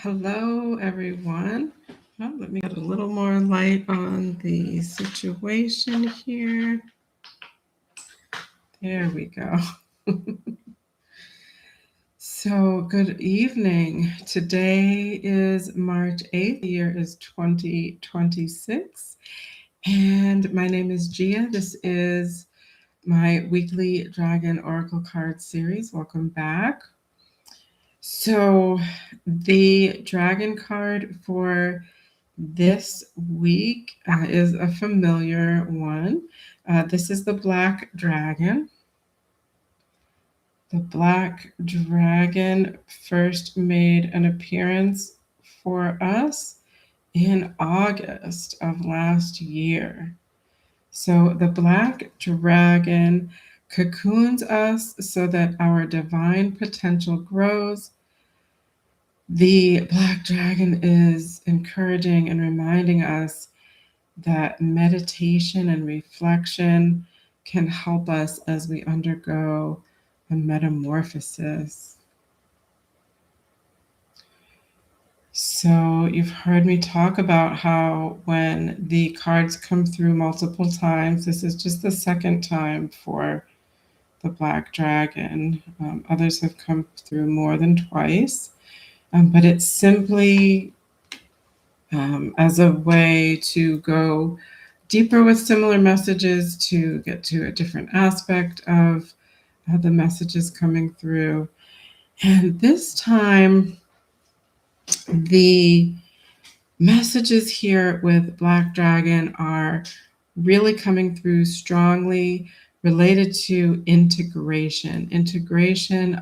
Hello, everyone. Let me get a little more light on the situation here. There we go. So, good evening. Today is March 8th. The year is 2026. And my name is Gia. This is my weekly Dragon Oracle card series. Welcome back. So, the Dragon card for this week is a familiar one. This is the Black Dragon. The Black Dragon first made an appearance for us in August of last year. So the Black Dragon cocoons us so that our divine potential grows. The Black Dragon is encouraging and reminding us that meditation and reflection can help us as we undergo a metamorphosis. So, you've heard me talk about how when the cards come through multiple times, this is just the second time for the Black Dragon. Others have come through more than twice, but it's simply as a way to go deeper with similar messages, to get to a different aspect of the messages coming through. And this time, the messages here with Black Dragon are really coming through strongly related to integration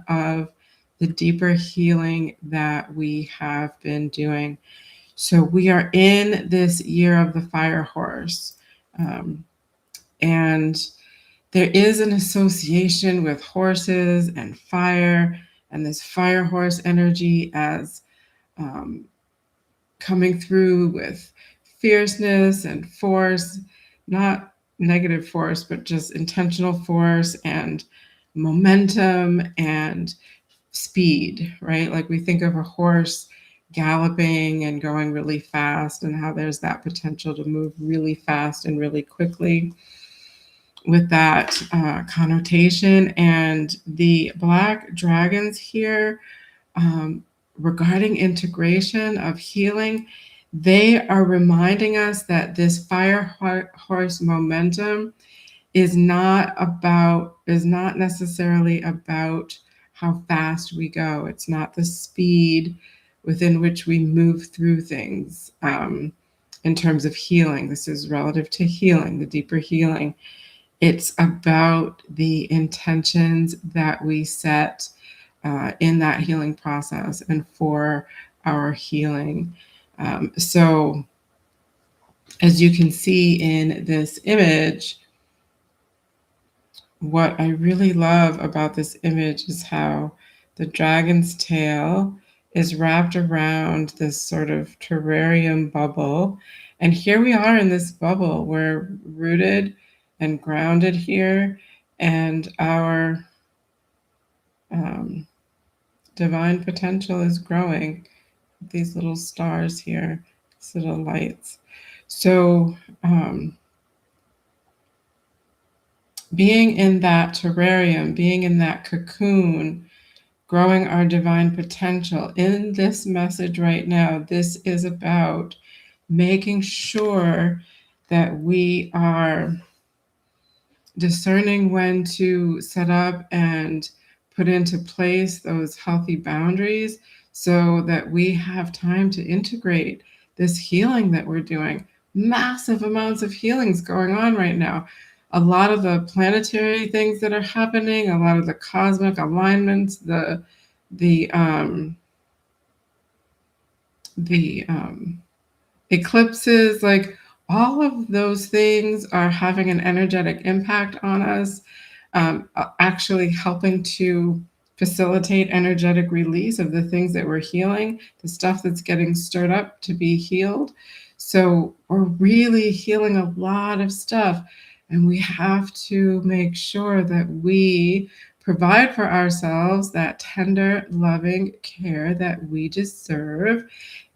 of the deeper healing that we have been doing. So we are in this year of the fire horse. And there is an association with horses and fire, and this fire horse energy as coming through with fierceness and force, not negative force, but just intentional force and momentum and speed, right? Like we think of a horse galloping and going really fast, and how there's that potential to move really fast and really quickly with that connotation. And the Black Dragons here, regarding integration of healing, they are reminding us that this fire horse momentum is not necessarily about how fast we go. It's not the speed within which we move through things in terms of healing. This is relative to healing, the deeper healing. It's about the intentions that we set in that healing process and for our healing. So, as you can see in this image, what I really love about this image is how the dragon's tail is wrapped around this sort of terrarium bubble. And here we are in this bubble. We're rooted and grounded here, and our divine potential is growing. These little stars here, these little lights. So, being in that terrarium, being in that cocoon, growing our divine potential. In this message right now, this is about making sure that we are discerning when to set up and put into place those healthy boundaries so that we have time to integrate this healing that we're doing. Massive amounts of healings going on right now. A lot of the planetary things that are happening, a lot of the cosmic alignments, the eclipses, like all of those things are having an energetic impact on us, actually helping to facilitate energetic release of the things that we're healing, the stuff that's getting stirred up to be healed. So we're really healing a lot of stuff, and we have to make sure that we provide for ourselves that tender, loving care that we deserve,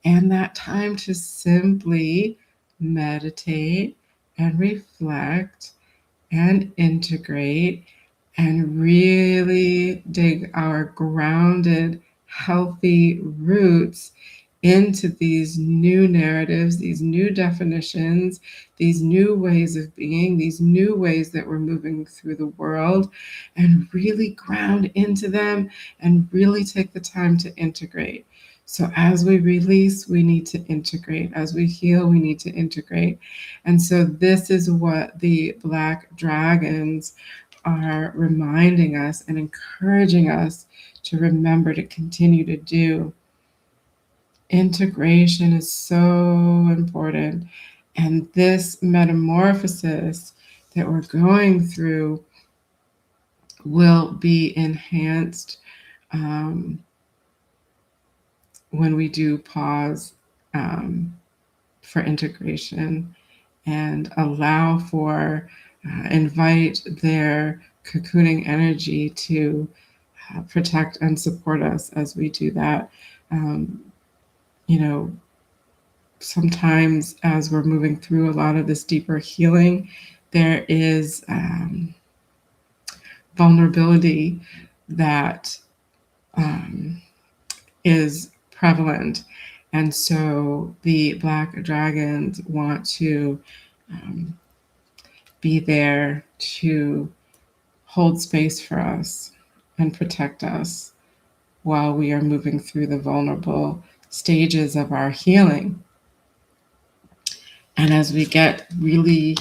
and that time to simply meditate and reflect and integrate and really dig our grounded, healthy roots into these new narratives, these new definitions, these new ways of being, these new ways that we're moving through the world, and really ground into them and really take the time to integrate. So, as we release, we need to integrate. As we heal, we need to integrate. And so, this is what the Black Dragons are reminding us and encouraging us to remember to continue to do. Integration is so important. And this metamorphosis that we're going through will be enhanced when we do pause for integration and allow for, invite their cocooning energy to protect and support us as we do that. You know, sometimes as we're moving through a lot of this deeper healing, there is vulnerability that is prevalent. And so the Black Dragons want to be there to hold space for us and protect us while we are moving through the vulnerable stages of our healing. And as we get really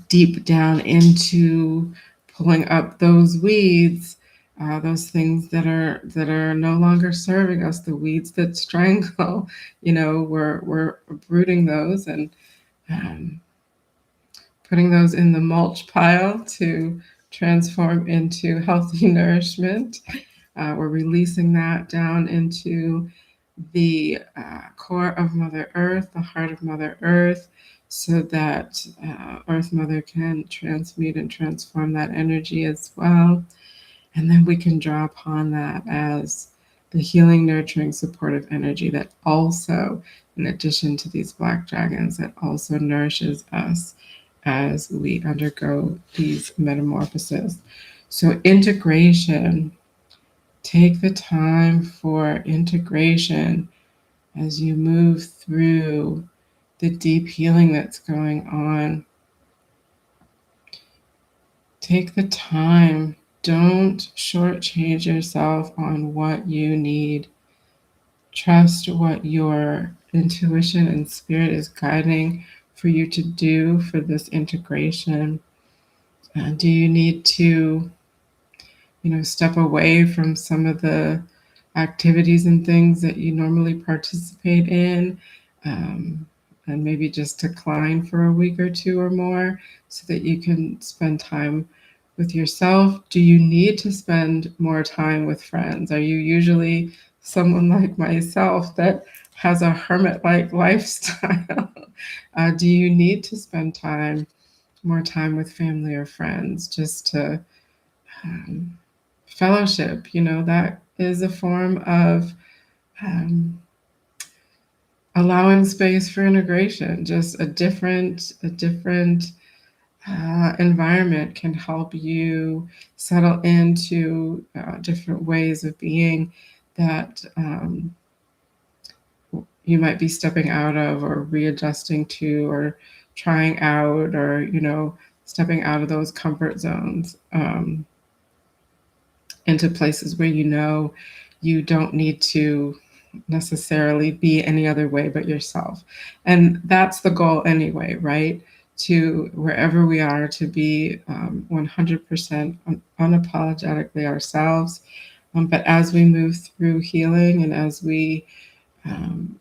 deep down into pulling up those weeds, those things that are no longer serving us, the weeds that strangle, we're uprooting those and putting those in the mulch pile to transform into healthy nourishment. We're releasing that down into the core of Mother Earth, the heart of Mother Earth, so that Earth Mother can transmute and transform that energy as well. And then we can draw upon that as the healing, nurturing, supportive energy that also, in addition to these Black Dragons, that also nourishes us as we undergo these metamorphoses. So integration, take the time for integration as you move through the deep healing that's going on. Take the time. Don't shortchange yourself on what you need. Trust what your intuition and spirit is guiding for you to do for this integration. Do you need to, step away from some of the activities and things that you normally participate in, and maybe just decline for a week or two or more so that you can spend time with yourself? Do you need to spend more time with friends? Are you usually someone like myself that has a hermit-like lifestyle? Do you need to spend more time with family or friends just to fellowship? That is a form of allowing space for integration. Just a different environment can help you settle into different ways of being that you might be stepping out of or readjusting to or trying out, or stepping out of those comfort zones into places where you don't need to necessarily be any other way but yourself. And that's the goal anyway, right? To wherever we are, to be 100% unapologetically ourselves. But as we move through healing and as we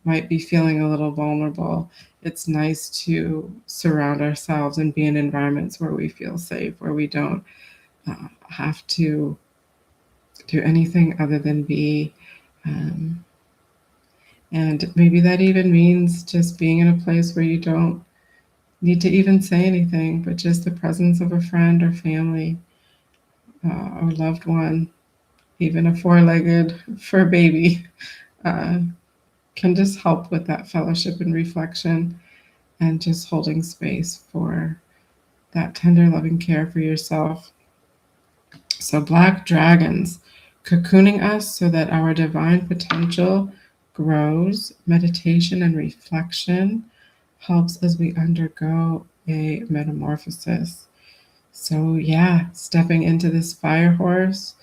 might be feeling a little vulnerable, it's nice to surround ourselves and be in environments where we feel safe, where we don't have to do anything other than be. And maybe that even means just being in a place where you don't need to even say anything, but just the presence of a friend or family or loved one, even a four-legged fur baby, uh, can just help with that fellowship and reflection and just holding space for that tender, loving care for yourself. So, black dragons cocooning us so that our divine potential grows. Meditation and reflection helps as we undergo a metamorphosis. So, yeah, stepping into this fire horse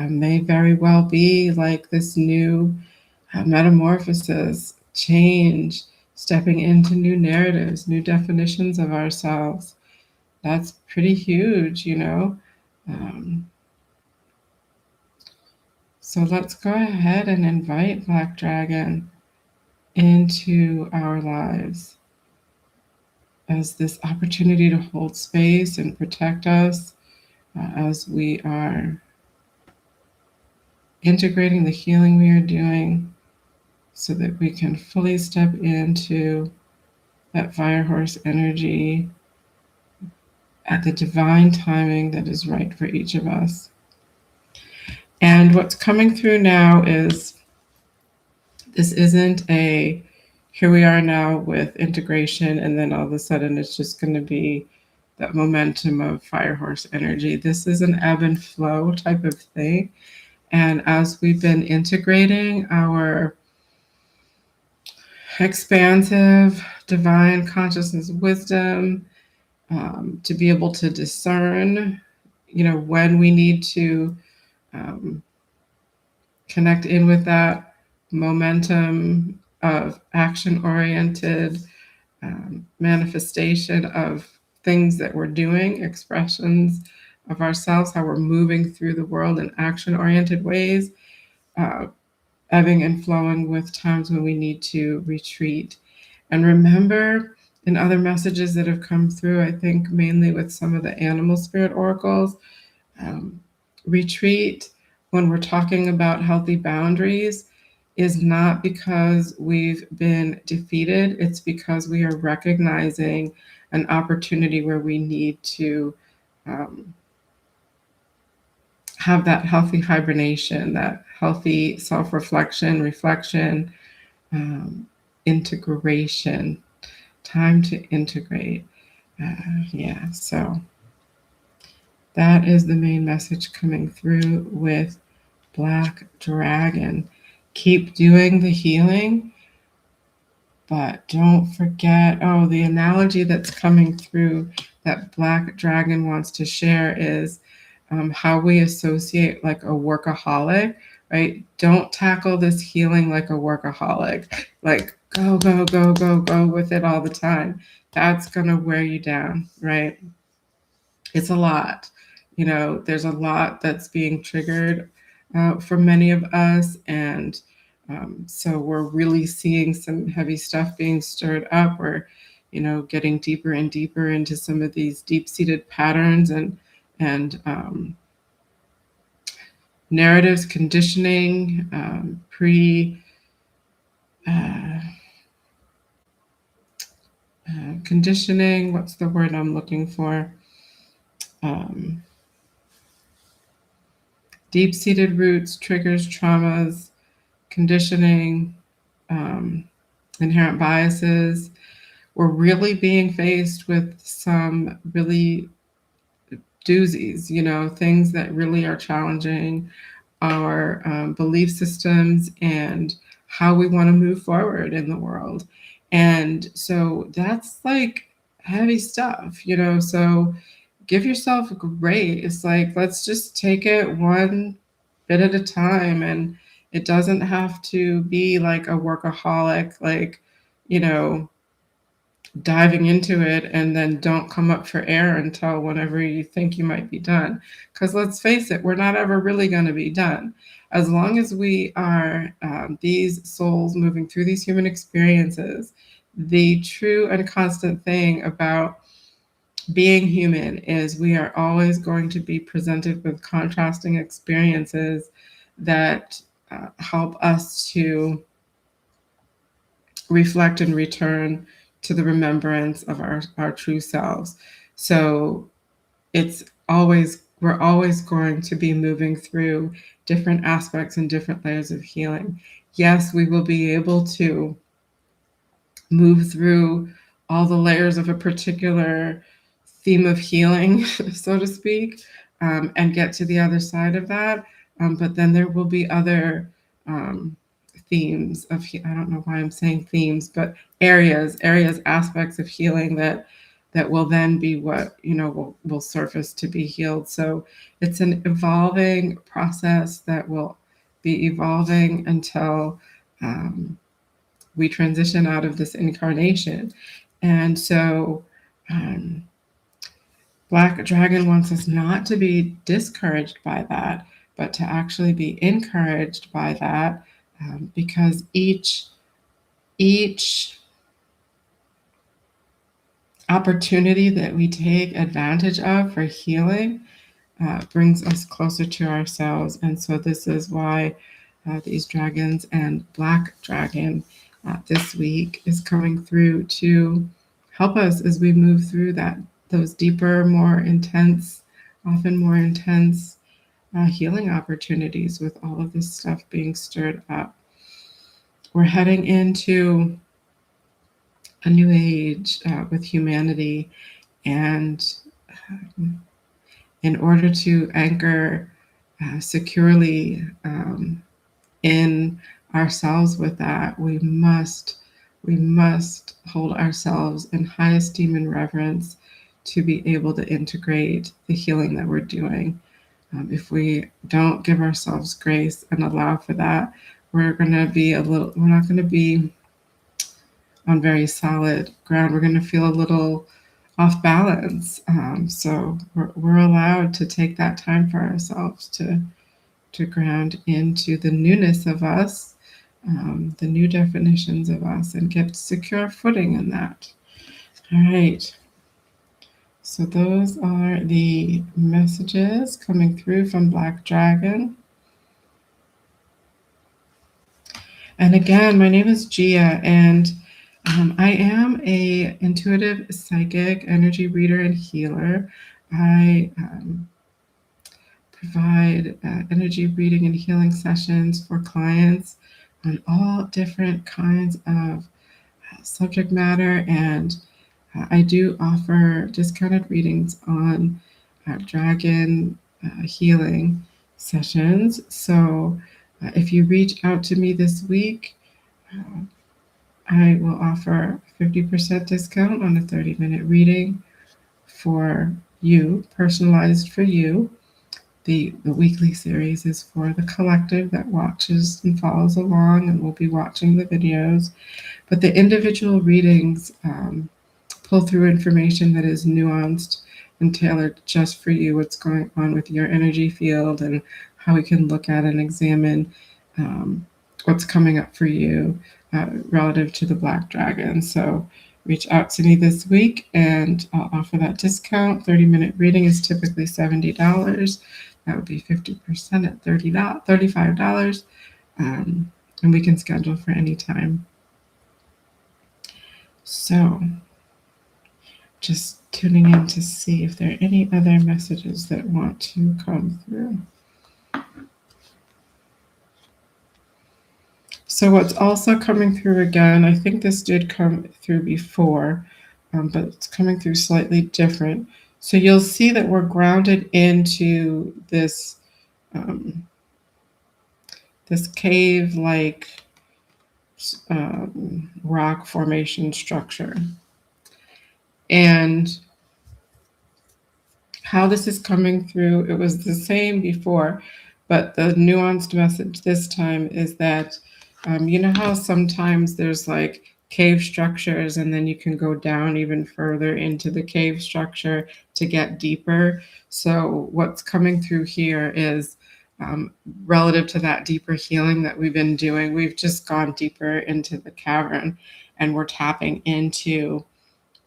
may very well be like this new metamorphosis, change, stepping into new narratives, new definitions of ourselves. That's pretty huge, you know. Um, so let's go ahead and invite Black Dragon into our lives as this opportunity to hold space and protect us as we are integrating the healing we are doing so that we can fully step into that fire horse energy at the divine timing that is right for each of us. And what's coming through now is this isn't a here we are now with integration, and then all of a sudden it's just going to be that momentum of fire horse energy. This is an ebb and flow type of thing. And as we've been integrating our expansive divine consciousness wisdom to be able to discern, you know, when we need to um, connect in with that momentum of action oriented manifestation of things that we're doing, expressions of ourselves, how we're moving through the world in action oriented ways, uh, ebbing and flowing with times when we need to retreat. And remember, in other messages that have come through, I think mainly with some of the animal spirit oracles, um, retreat, when we're talking about healthy boundaries, is not because we've been defeated. It's because we are recognizing an opportunity where we need to um, have that healthy hibernation, that healthy self reflection, um, integration, time to integrate. Yeah, so that is the main message coming through with Black Dragon. Keep doing the healing, but don't forget, oh, the analogy that's coming through that Black Dragon wants to share is how we associate like a workaholic, right? Don't tackle this healing like a workaholic, like go, go, go, go, go with it all the time. That's going to wear you down, right? It's a lot. You know, there's a lot that's being triggered for many of us. And so we're really seeing some heavy stuff being stirred up. We're, you know, getting deeper and deeper into some of these deep-seated patterns and narratives, conditioning, uh, conditioning. What's the word I'm looking for? Um, Deep-seated roots, triggers, traumas, conditioning, um, inherent biases. We're really being faced with some really doozies, you know, things that really are challenging our belief systems and how we want to move forward in the world. And so that's like heavy stuff, you know. So give yourself grace. Like, let's just take it one bit at a time. And it doesn't have to be like a workaholic, like, you know, diving into it and then don't come up for air until whenever you think you might be done. Because let's face it, we're not ever really going to be done. As long as we are these souls moving through these human experiences, the true and constant thing about being human is we are always going to be presented with contrasting experiences that help us to reflect and return to the remembrance of our true selves. So it's always we're always going to be moving through different aspects and different layers of healing. Yes, we will be able to move through all the layers of a particular theme of healing, so to speak, and get to the other side of that. But then there will be other themes of, I don't know why I'm saying themes, but areas, aspects of healing that will then be what, will surface to be healed. So it's an evolving process that will be evolving until we transition out of this incarnation. And so Black Dragon wants us not to be discouraged by that, but to actually be encouraged by that, because each opportunity that we take advantage of for healing brings us closer to ourselves. And so this is why these dragons and Black Dragon this week is coming through to help us as we move through those deeper, often more intense healing opportunities with all of this stuff being stirred up. We're heading into a new age with humanity, and in order to anchor securely in ourselves with that, we must hold ourselves in high esteem and reverence to be able to integrate the healing that we're doing. If we don't give ourselves grace and allow for that, we're not going to be on very solid ground. We're going to feel a little off balance. So we're allowed to take that time for ourselves to ground into the newness of us, the new definitions of us, and get secure footing in that. All right. So those are the messages coming through from Black Dragon. And again, my name is Gia, and I am a intuitive psychic, energy reader, and healer. I provide energy reading and healing sessions for clients on all different kinds of subject matter, and I do offer discounted readings on dragon healing sessions. So if you reach out to me this week, I will offer a 50% discount on a 30-minute reading for you, personalized for you. The weekly series is for the collective that watches and follows along and will be watching the videos. But the individual readings pull through information that is nuanced and tailored just for you, what's going on with your energy field, and how we can look at and examine what's coming up for you relative to the Black Dragon. So reach out to me this week and I'll offer that discount. 30-minute reading is typically $70. That would be 50% at $35. And we can schedule for any time. So just tuning in to see if there are any other messages that want to come through. So what's also coming through again, I think this did come through before, but it's coming through slightly different. So you'll see that we're grounded into this this cave-like rock formation structure. And how this is coming through, it was the same before, but the nuanced message this time is that you know how sometimes there's like cave structures and then you can go down even further into the cave structure to get deeper. So what's coming through here is relative to that deeper healing that we've been doing. We've just gone deeper into the cavern and we're tapping into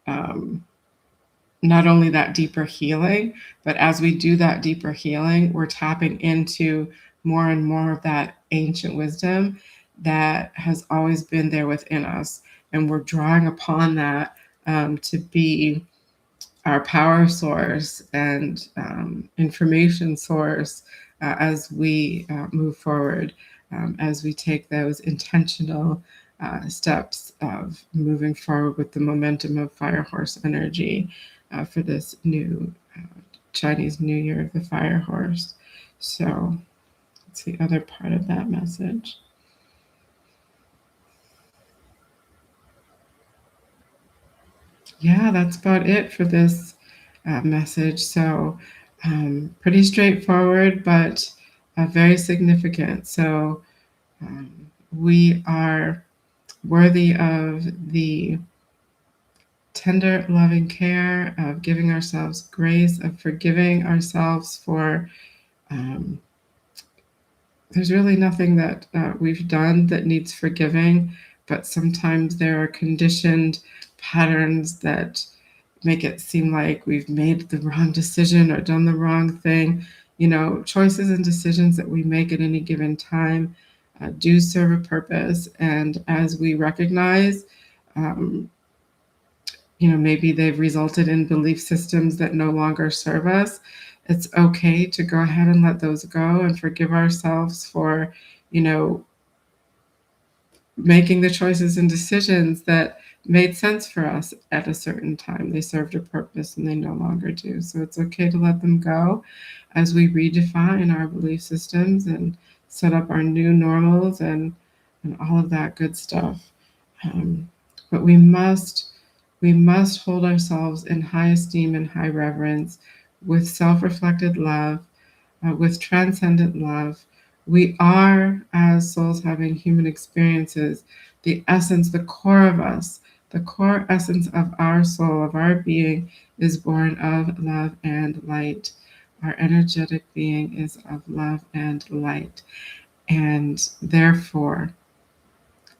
not only that deeper healing, but as we do that deeper healing, we're tapping into more and more of that ancient wisdom that has always been there within us. And we're drawing upon that to be our power source and information source as we move forward, as we take those intentional steps of moving forward with the momentum of fire horse energy for this new Chinese New Year of the fire horse. So that's the other part of that message. Yeah, that's about it for this message. So, pretty straightforward, but very significant. So, we are worthy of the tender, loving care, of giving ourselves grace, of forgiving ourselves for. Um, there's really nothing that we've done that needs forgiving, but sometimes there are conditioned patterns that make it seem like we've made the wrong decision or done the wrong thing. You know, choices and decisions that we make at any given time do serve a purpose. And as we recognize, um, you know, maybe they've resulted in belief systems that no longer serve us, it's okay to go ahead and let those go and forgive ourselves for, you know, making the choices and decisions that made sense for us at a certain time. They served a purpose and they no longer do. So it's okay to let them go as we redefine our belief systems and set up our new normals and all of that good stuff. But we must hold ourselves in high esteem and high reverence with self-reflected love, with transcendent love. We are, as souls having human experiences, the essence, the core of us, the core essence of our soul, of our being, is born of love and light. Our energetic being is of love and light. And therefore,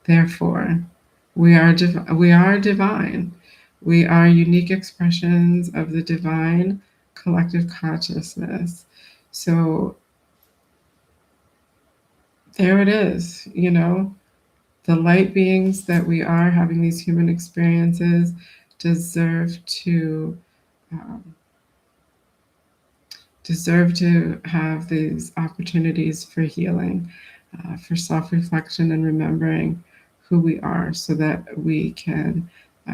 we are divine. We are unique expressions of the divine collective consciousness. So there it is, you know, the light beings that we are having these human experiences deserve to um, have these opportunities for healing, for self-reflection and remembering who we are so that we can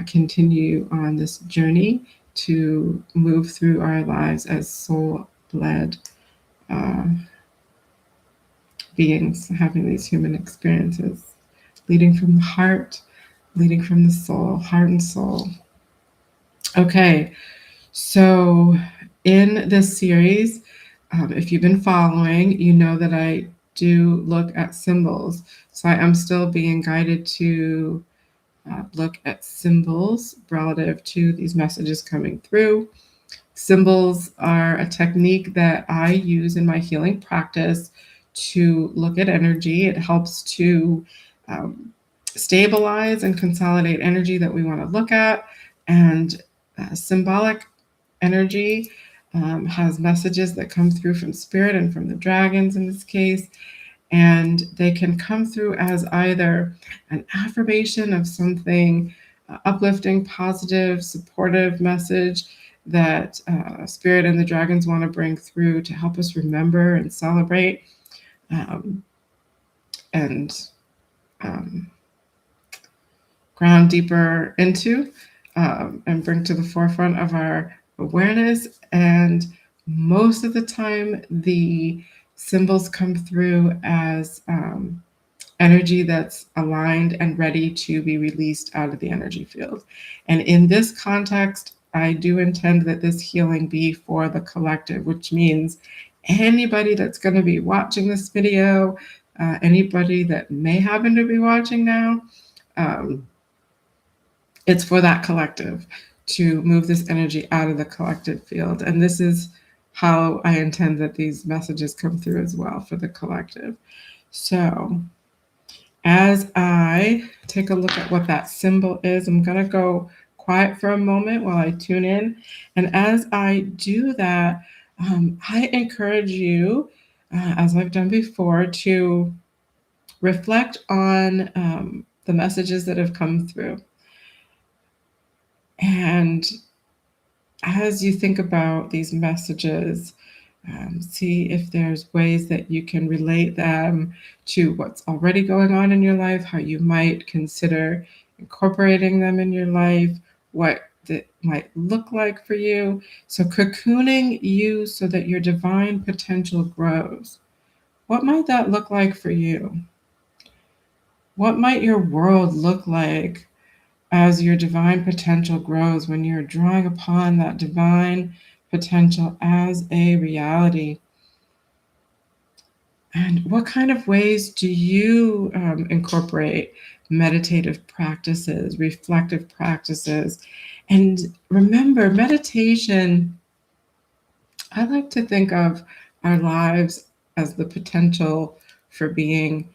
continue on this journey to move through our lives as soul-led uh, beings having these human experiences, leading from the heart, leading from the soul, heart and soul. Okay, so in this series, if you've been following, you know that I do look at symbols. So I am still being guided to look at symbols relative to these messages coming through. Symbols are a technique that I use in my healing practice to look at energy. It helps to stabilize and consolidate energy that we want to look at. And symbolic energy has messages that come through from spirit and from the dragons in this case. And they can come through as either an affirmation of something uplifting, positive, supportive message that spirit and the dragons want to bring through to help us remember and celebrate um, and ground deeper into and bring to the forefront of our awareness. And most of the time, the symbols come through as energy that's aligned and ready to be released out of the energy field. And in this context, I do intend that this healing be for the collective, which means anybody that's going to be watching this video, anybody that may happen to be watching now, um, it's for that collective to move this energy out of the collective field. And this is how I intend that these messages come through as well for the collective. So as I take a look at what that symbol is, I'm going to go quiet for a moment while I tune in. And as I do that, I encourage you, as I've done before, to reflect on the messages that have come through and as you think about these messages, see if there's ways that you can relate them to what's already going on in your life, how you might consider incorporating them in your life, what that might look like for you. So, cocooning you so that your divine potential grows. What might that look like for you? What might your world look like as your divine potential grows when you're drawing upon that divine potential as a reality? And what kind of ways do you incorporate meditative practices, reflective practices? And remember, meditation, I like to think of our lives as the potential for being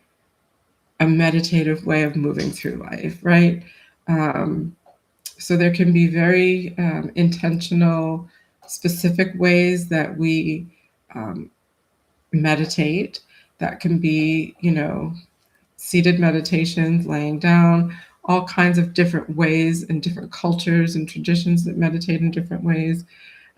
a meditative way of moving through life, right? Um, so there can be very intentional, specific ways that we um, meditate. That can be, seated meditations, laying down, all kinds of different ways and different cultures and traditions that meditate in different ways.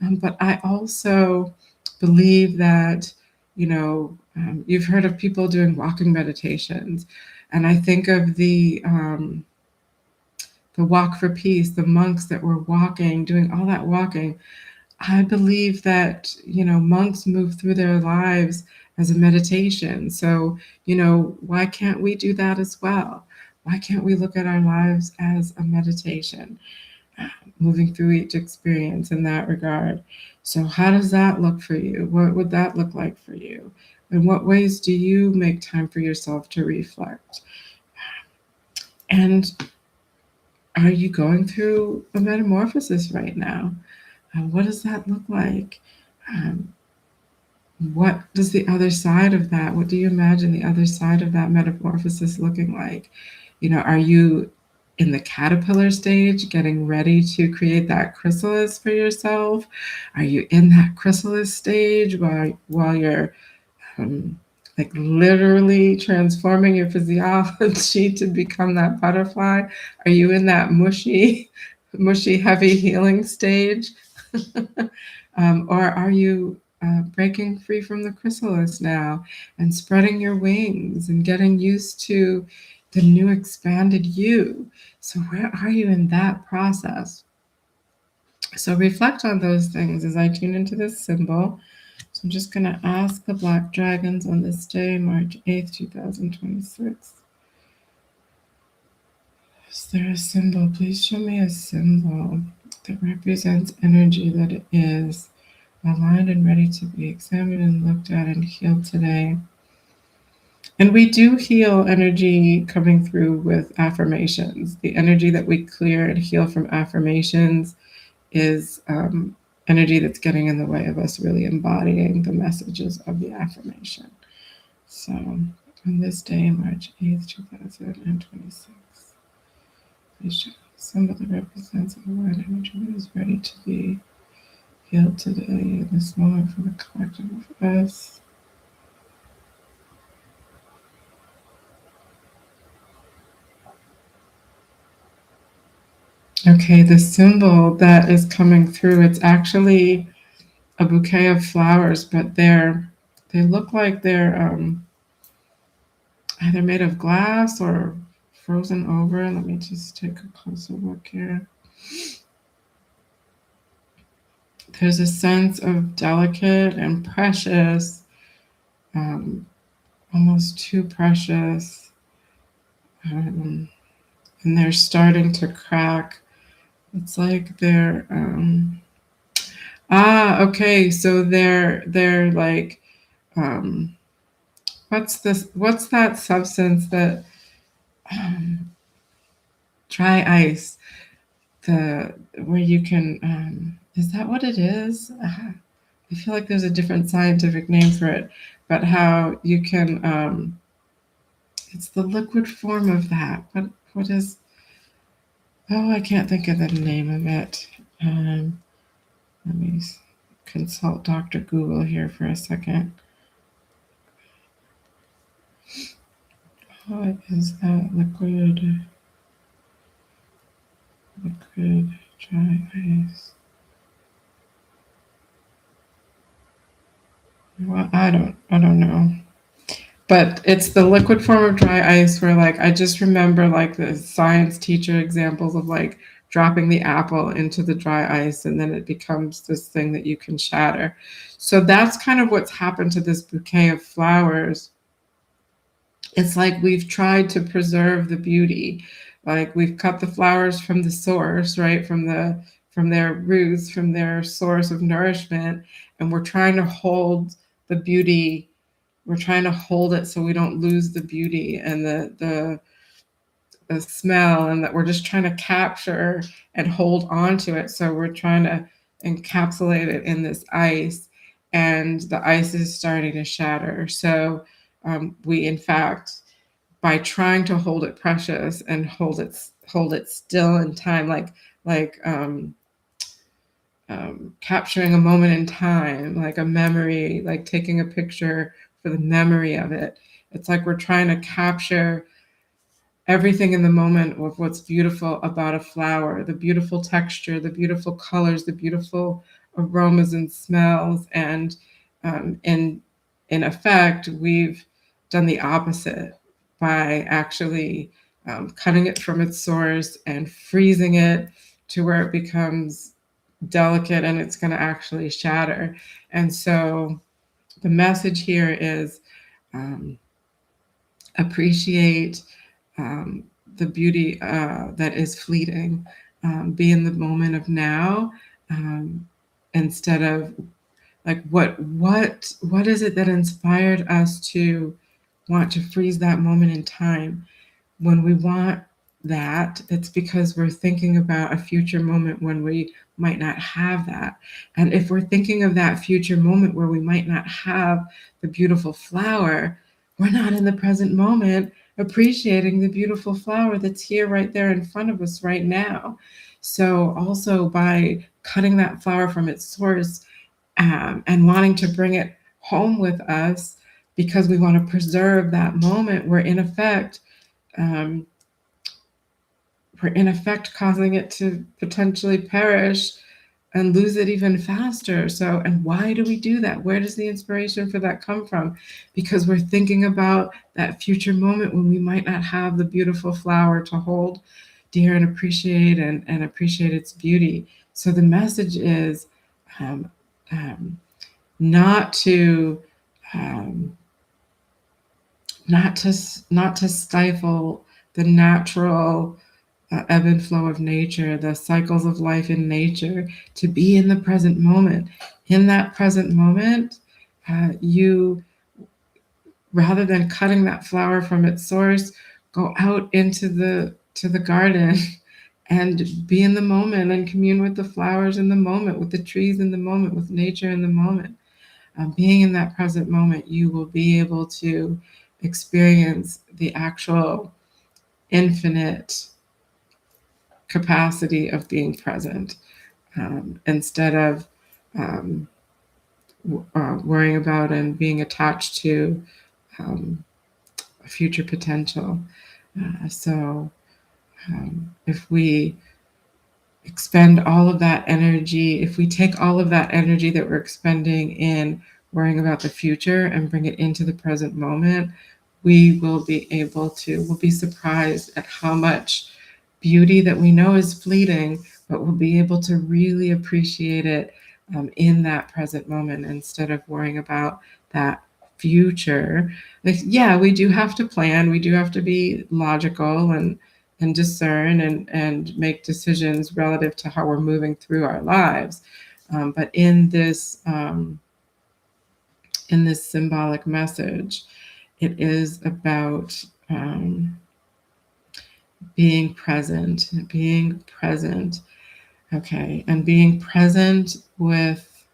But I also believe that, you've heard of people doing walking meditations. And I think of the walk for peace, the monks that were walking, doing all that walking. I believe that, monks move through their lives as a meditation. So, why can't we do that as well? Why can't we look at our lives as a meditation, moving through each experience in that regard? So, how does that look for you? What would that look like for you? In what ways do you make time for yourself to reflect? And are you going through a metamorphosis right now? What does that look like? Um, what does the other side of that, what do you imagine the other side of that metamorphosis looking like? Are you in the caterpillar stage, getting ready to create that chrysalis for yourself? Are you in that chrysalis stage while you're um, like literally transforming your physiology to become that butterfly? Are you in that mushy, heavy healing stage? Or are you breaking free from the chrysalis now and spreading your wings and getting used to the new expanded you? So, where are you in that process? So, reflect on those things as I tune into this symbol. So, I'm just going to ask the black dragons on this day, March 8th, 2026. Is there a symbol? Please show me a symbol that represents energy that it is aligned and ready to be examined and looked at and healed today. And we do heal energy coming through with affirmations. The energy that we clear and heal from affirmations is energy that's getting in the way of us really embodying the messages of the affirmation. So, on this day, March 8th, 2026, please show me a symbol that represents a aligned energy that is ready to be healed today in this moment for the collective of us. Okay, the symbol that is coming through, it's actually a bouquet of flowers, but they look like they're either made of glass or frozen over. Let me just take a closer look here. There's a sense of delicate and precious, um, almost too precious, um, and they're starting to crack. It's like they're okay, so they're like um, what's this? What's that substance that um, dry ice? The where you can is that what it is? I feel like there's a different scientific name for it, but how you can it's the liquid form of that. What is? Oh, I can't think of the name of it. Let me consult Dr. Google here for a second. What is that liquid dry ice? Well, I don't know. But it's the liquid form of dry ice where like I just remember like the science teacher examples of like dropping the apple into the dry ice and then it becomes this thing that you can shatter. So that's kind of what's happened to this bouquet of flowers. It's like we've tried to preserve the beauty. Like we've cut the flowers from the source, right? From their roots, from their source of nourishment, and we're trying to hold the beauty. We're trying to hold it so we don't lose the beauty and the smell, and that we're just trying to capture and hold on to it. So we're trying to encapsulate it in this ice, and the ice is starting to shatter. So we, in fact, by trying to hold it precious and hold it still in time, like capturing a moment in time, like a memory, like taking a picture for the memory of it. It's like we're trying to capture everything in the moment of what's beautiful about a flower, the beautiful texture, the beautiful colors, the beautiful aromas and smells. And in effect, we've done the opposite by actually cutting it from its source and freezing it to where it becomes delicate and it's going to actually shatter. And so the message here is um, appreciate the beauty that is fleeting. Be in the moment of now, instead of like what is it that inspired us to want to freeze that moment in time. When we want that, it's because we're thinking about a future moment when we might not have that. And if we're thinking of that future moment where we might not have the beautiful flower, we're not in the present moment appreciating the beautiful flower that's here right there in front of us right now. So, also by cutting that flower from its source and wanting to bring it home with us because we want to preserve that moment, um, we're in effect causing it to potentially perish and lose it even faster. So, and why do we do that? Where does the inspiration for that come from? Because we're thinking about that future moment when we might not have the beautiful flower to hold dear and appreciate and appreciate its beauty. So the message is um, um, not to um, not to stifle the natural ebb and flow of nature, the cycles of life in nature, to be in the present moment. In that present moment, you, rather than cutting that flower from its source, go out into the garden and be in the moment and commune with the flowers in the moment, with the trees in the moment, with nature in the moment. Being in that present moment, you will be able to experience the actual infinite capacity of being present, instead of um, worrying about and being attached to um, future potential. So, if we expend all of that energy, if we take all of that energy that we're expending in worrying about the future and bring it into the present moment, we will be able to, we'll be surprised at how much beauty that we know is fleeting, but we'll be able to really appreciate it in that present moment instead of worrying about that future. Like, yeah, we do have to plan, we do have to be logical and discern and make decisions relative to how we're moving through our lives. But in this symbolic message, it is about being present, being present, okay, and being present with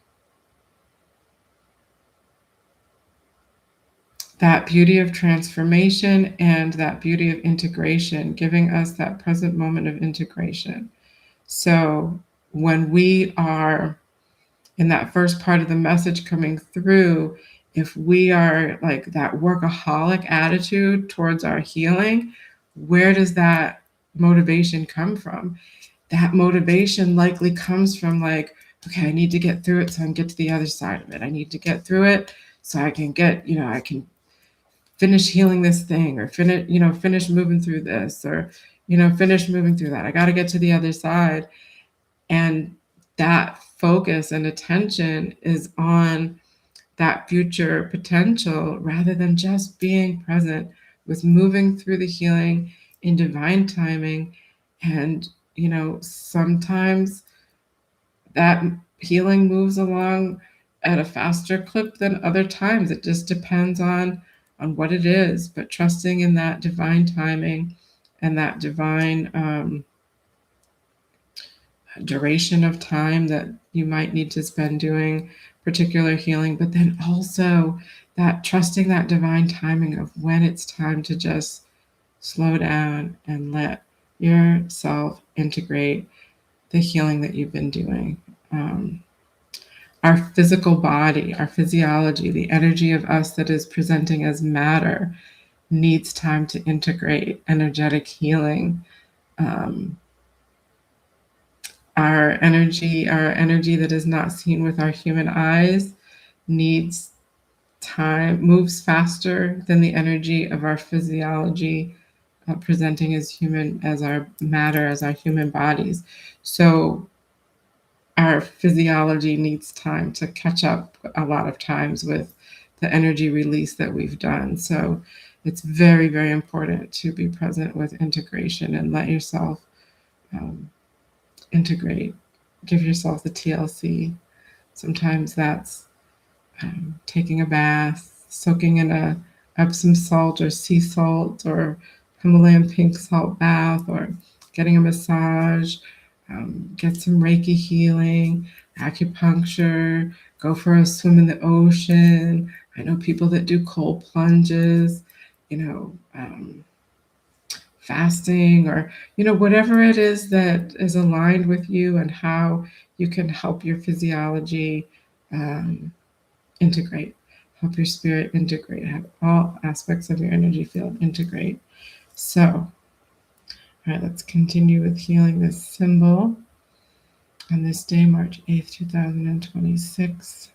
that beauty of transformation and that beauty of integration, giving us that present moment of integration. So when we are in that first part of the message coming through, if we are like that workaholic attitude towards our healing, where does that motivation come from? That motivation likely comes from like, okay, I need to get through it so I can get to the other side of it. I need to get through it so I can get, I can finish healing this thing, or finish moving through this, or finish moving through that. I got to get to the other side. And that focus and attention is on that future potential rather than just being present with moving through the healing in divine timing. And sometimes that healing moves along at a faster clip than other times. It just depends on what it is, but trusting in that divine timing and that divine duration of time that you might need to spend doing particular healing, but then also that trusting that divine timing of when it's time to just slow down and let yourself integrate the healing that you've been doing. Our physical body, our physiology, the energy of us that is presenting as matter needs time to integrate energetic healing. Our energy that is not seen with our human eyes needs time, moves faster than the energy of our physiology, presenting as human, as our matter, as our human bodies. So our physiology needs time to catch up a lot of times with the energy release that we've done. So it's very, very important to be present with integration and let yourself integrate. Give yourself the TLC. Sometimes that's taking a bath, soaking in a Epsom salt or sea salt or Himalayan pink salt bath, or getting a massage, get some Reiki healing, acupuncture, go for a swim in the ocean. I know people that do cold plunges, fasting, or whatever it is that is aligned with you and how you can help your physiology integrate, help your spirit integrate, have all aspects of your energy field integrate. So, all right, let's continue with healing this symbol on this day, March 8th, 2026.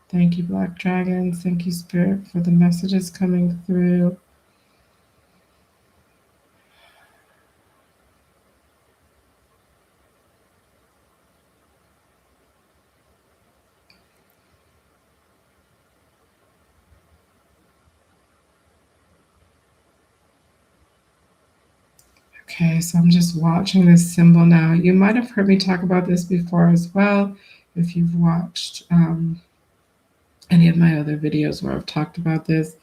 Thank you, Black Dragons. Thank you, Spirit, for the messages coming through. Okay, so I'm just watching this symbol now. You might have heard me talk about this before as well, if you've watched any of my other videos where I've talked about this.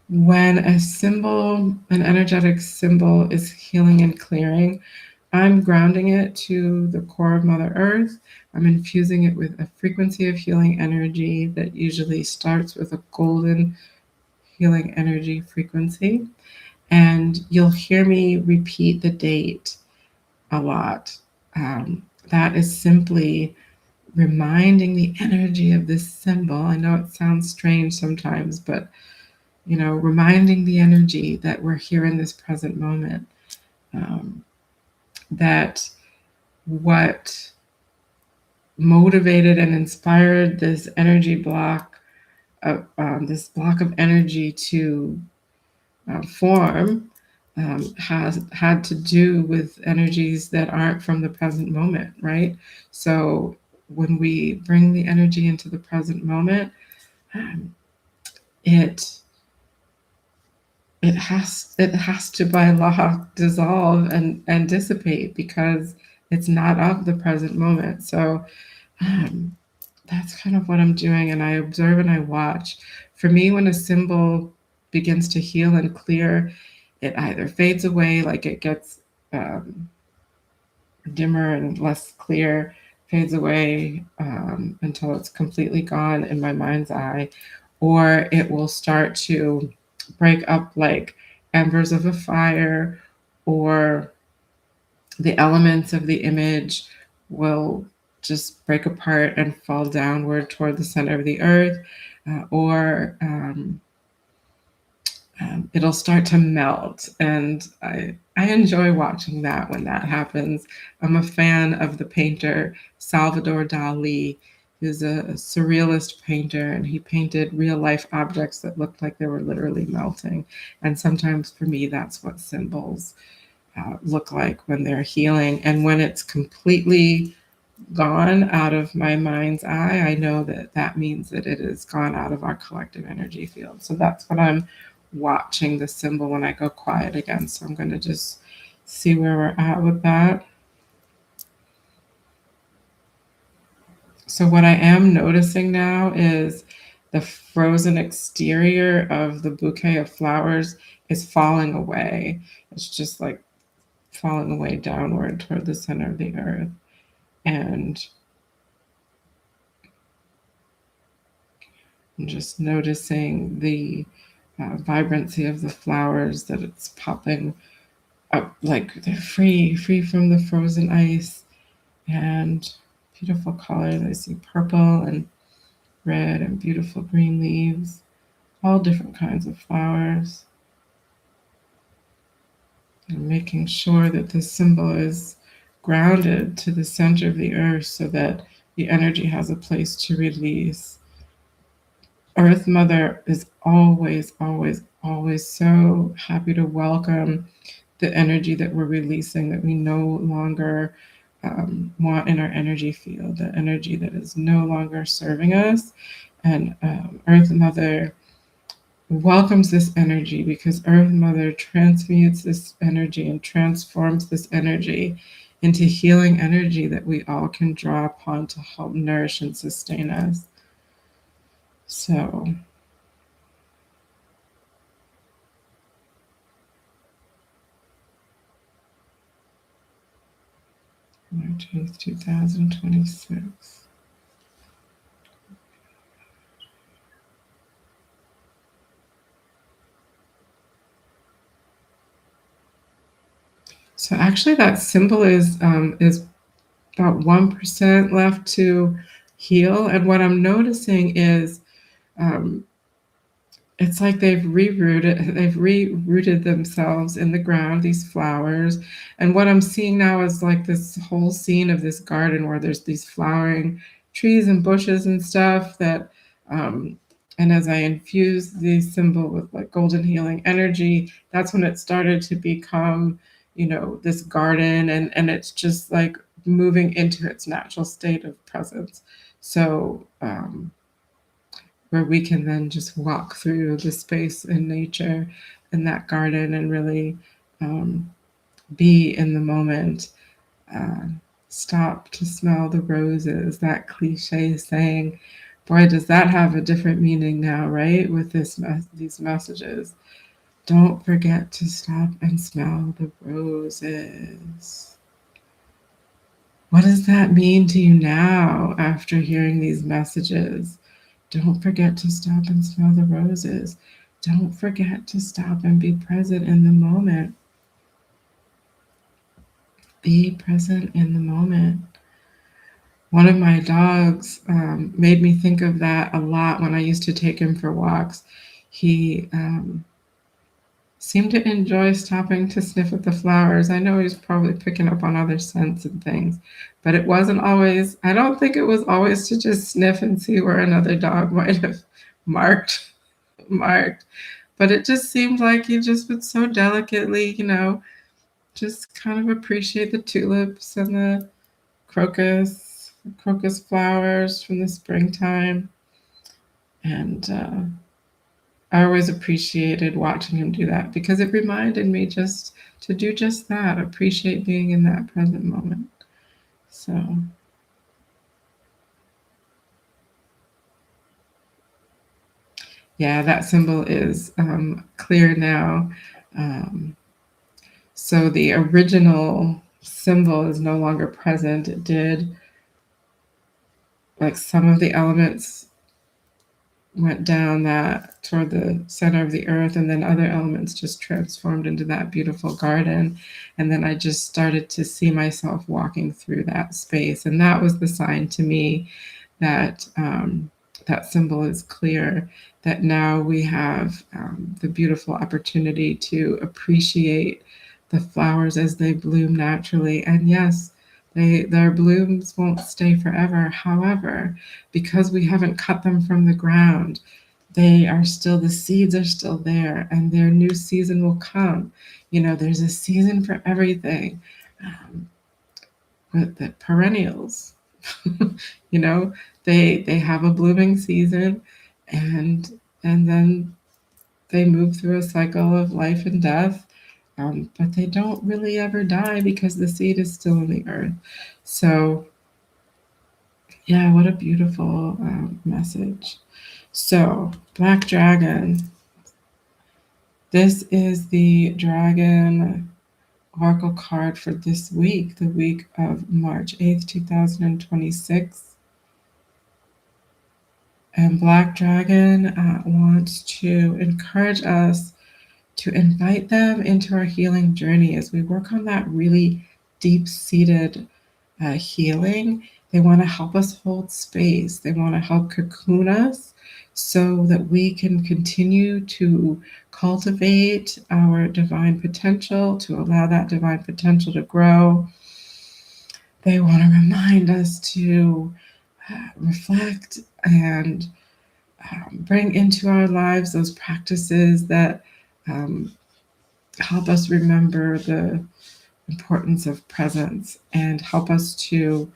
When a symbol, an energetic symbol, is healing and clearing, I'm grounding it to the core of Mother Earth. I'm infusing it with a frequency of healing energy that usually starts with a golden healing energy frequency. And you'll hear me repeat the date a lot. That is simply reminding the energy of this symbol. I know it sounds strange sometimes, but reminding the energy that we're here in this present moment, that what motivated and inspired this energy block, this block of energy to form, has had to do with energies that aren't from the present moment, right? So when we bring the energy into the present moment, it has to by law dissolve and dissipate because it's not of the present moment. So that's kind of what I'm doing, and I observe and I watch. For me, when a symbol begins to heal and clear, it either fades away, like it gets dimmer and less clear, fades away until it's completely gone in my mind's eye, or it will start to break up like embers of a fire, or the elements of the image will just break apart and fall downward toward the center of the earth, or it'll start to melt. And I enjoy watching that when that happens. I'm a fan of the painter Salvador Dali. He's a surrealist painter, and he painted real life objects that looked like they were literally melting. And sometimes for me, that's what symbols look like when they're healing. And when it's completely gone out of my mind's eye, I know that that means that it is gone out of our collective energy field. So that's what I'm watching the symbol when I go quiet again. So I'm going to just see where we're at with that. So what I am noticing now is the frozen exterior of the bouquet of flowers is falling away. It's just like falling away downward toward the center of the earth. And I'm just noticing the vibrancy of the flowers, that it's popping up like they're free from the frozen ice, and beautiful colors. I see purple and red and beautiful green leaves, all different kinds of flowers. And making sure that this symbol is grounded to the center of the earth so that the energy has a place to release. Earth Mother is always, always, always so happy to welcome the energy that we're releasing, that we no longer want in our energy field, the energy that is no longer serving us. And Earth Mother welcomes this energy, because Earth Mother transmutes this energy and transforms this energy into healing energy that we all can draw upon to help nourish and sustain us. So March 8th, 2026. So actually that symbol is about 1% left to heal. And what I'm noticing is um, it's like they've rerooted themselves in the ground, these flowers. And what I'm seeing now is like this whole scene of this garden where there's these flowering trees and bushes and stuff that and as I infuse the symbol with like golden healing energy, that's when it started to become, this garden, and it's just like moving into its natural state of presence. So where we can then just walk through the space in nature in that garden and really be in the moment. Uh, Stop to smell the roses, that cliche saying. Boy, does that have a different meaning now, right? With these messages. Don't forget to stop and smell the roses. What does that mean to you now after hearing these messages? Don't forget to stop and smell the roses. Don't forget to stop and be present in the moment. Be present in the moment. One of my dogs made me think of that a lot when I used to take him for walks. He seemed to enjoy stopping to sniff at the flowers. I know he's probably picking up on other scents and things, but it wasn't always, I don't think it was always to just sniff and see where another dog might have marked, marked. But it just seemed like he just would so delicately, just kind of appreciate the tulips and the crocus flowers from the springtime. And I always appreciated watching him do that, because it reminded me just to do just that, appreciate being in that present moment. So yeah, that symbol is clear now. So the original symbol is no longer present. It did, like, some of the elements went down that toward the center of the earth, and then other elements just transformed into that beautiful garden. And then I just started to see myself walking through that space, and that was the sign to me that that symbol is clear, that now we have the beautiful opportunity to appreciate the flowers as they bloom naturally. And yes, Their blooms won't stay forever. However, because we haven't cut them from the ground, the seeds are still there, and their new season will come. There's a season for everything. Um, with the perennials, you know, they have a blooming season, and then they move through a cycle of life and death. But they don't really ever die because the seed is still in the earth. So, yeah, what a beautiful message. So, Black Dragon. This is the dragon oracle card for this week, the week of March 8th, 2026. And Black Dragon wants to encourage us to invite them into our healing journey as we work on that really deep seated healing. They want to help us hold space, they want to help cocoon us so that we can continue to cultivate our divine potential, to allow that divine potential to grow. They want to remind us to reflect and bring into our lives those practices that um, help us remember the importance of presence and help us to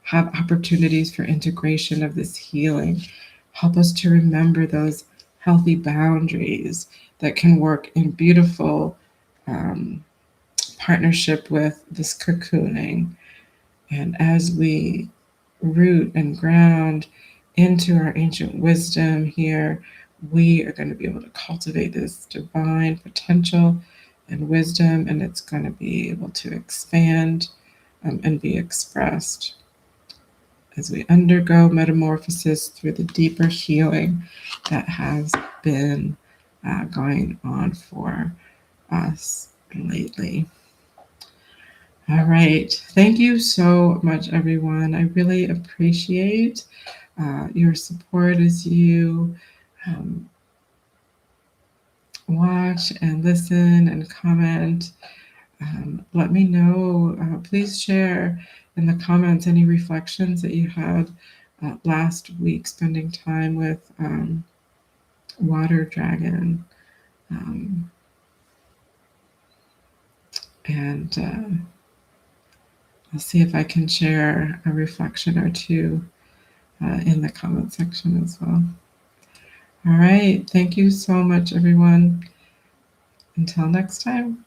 have opportunities for integration of this healing. Help us to remember those healthy boundaries that can work in beautiful partnership with this cocooning. And as we root and ground into our ancient wisdom here, we are going to be able to cultivate this divine potential and wisdom, and it's going to be able to expand and be expressed as we undergo metamorphosis through the deeper healing that has been going on for us lately. All right. Thank you so much, everyone. I really appreciate your support as you watch and listen and comment. Let me know. Please share in the comments any reflections that you had last week spending time with Water Dragon. And I'll see if I can share a reflection or two in the comment section as well. All right. Thank you so much, everyone. Until next time.